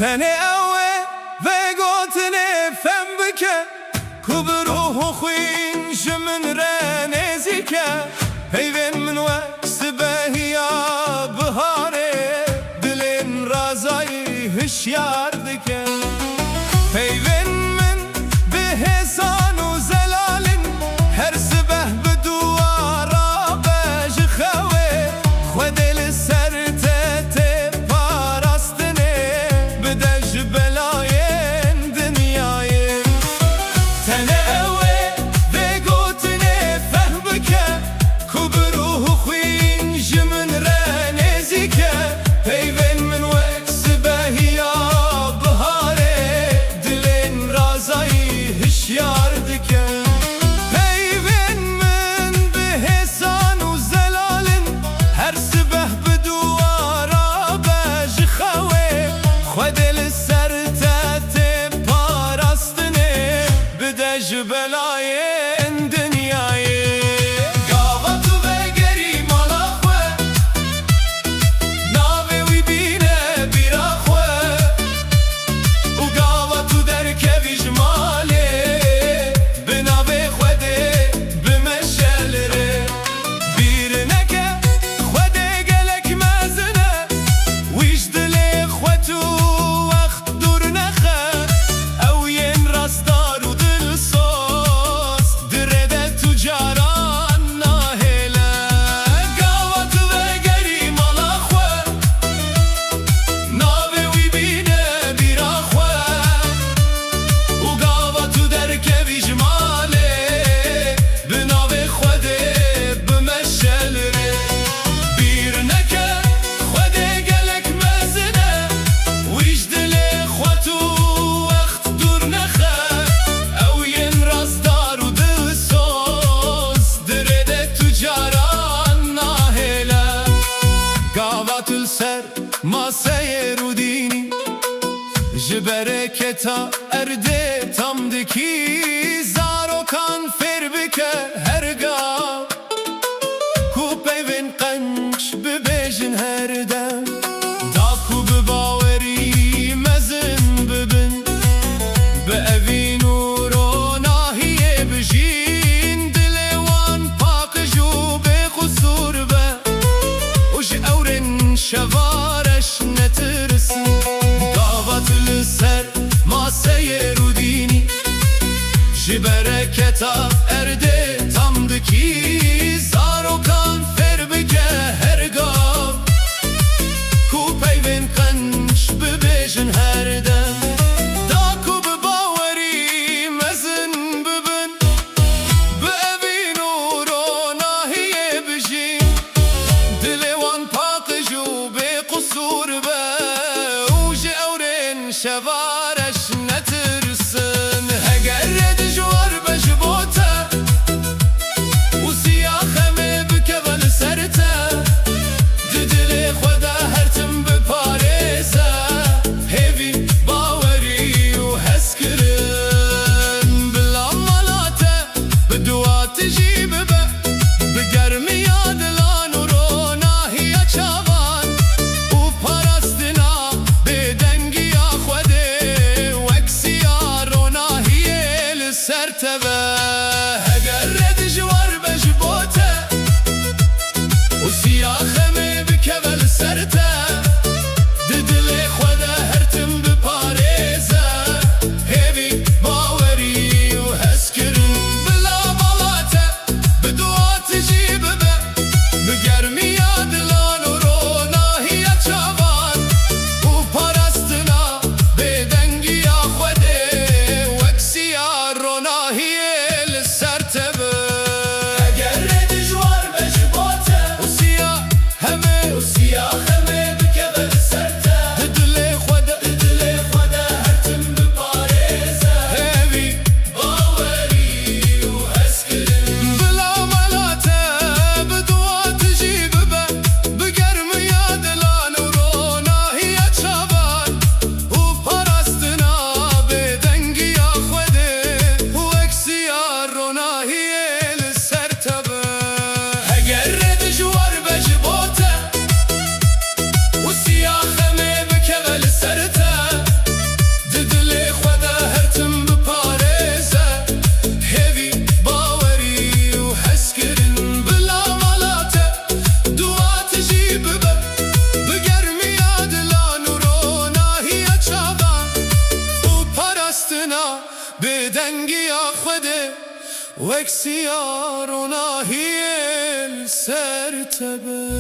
تنه اوه و گوتنه فهم بکه کو بروح خوین جمن را نزیکه پیوین من وقت سبهیا بهاره دلین رازای هشیار دکه پیوین من به حسان و زلالین هر سبه بدوارا بج خوه خودل سر تت پاراستنه بدج بلاین دنیای تنه اوه و گوتنه فهم بکه کو بروح خوین جمن را نزیکه پیوین من وقت سبهیا بهاره دلین رازای هشیار دکه پیوین من به حسان و زلالین هر سبه بدوارا بج خوه خودل سر تت پاراستنه بدج بلاین دنیای گاواتو بگری مالا خوه ناوه وی بینه بیرا خوه و گاواتو در کویج ماله به ناوه خوده بمشل ره بیر نکه خوده گلک مزنه ویش دل خودتو وقت دور نخه او ین راستار و دل سوز درده تو جاران ناهله گاواتو بگری مالا خوه ناوه وی بینه بیرا خوه و گاواتو در کویج ماله به ناوه خوده بمشل ره بیر نکه خوده گلک مزنه ویش دل خودتو وقت دور نخه او ین راستار و دل سوز درده تو جاران ناهله گاواتو سر ماسه رودینی جبرکتا ارده tam diki zarokan fer bike herga ku peyvin qanç bibejin herdem da ku bibaweri mezin bibin be evin uro nahiye bijin dilewan pak ju be qusur be uj evren şevareş netirsin davatlı ser maseye rudini jibereketa erde tamdaki zarokan ferbike hergav ku peyvin qanç bibejin herdem da ku bibaweri mezin bibin be evin uro nahiye bijin dilewan pak ju be qusur be uj evren şevareş netirsin heger dijwar bejbote u siyaxeme bikevel serte didile xoda hertim bipareze hevi baweri u heskirin bila malate bedua tijib be bigermiya dilan uro nahiya çavan u parastina bedengiya xode weksiya ro nahiye li ser teve heger dijwar bejbote u siyaxeme bikevel serte didile xoda hertim bipareze hevi baweri u heskirin bila malate bedua tijib be bigermiya dilan uro nahiya çavan u parastina bedengiya xode weksiya ro nahiye li بدنگی آخده وکسیار و ناهی السرتبه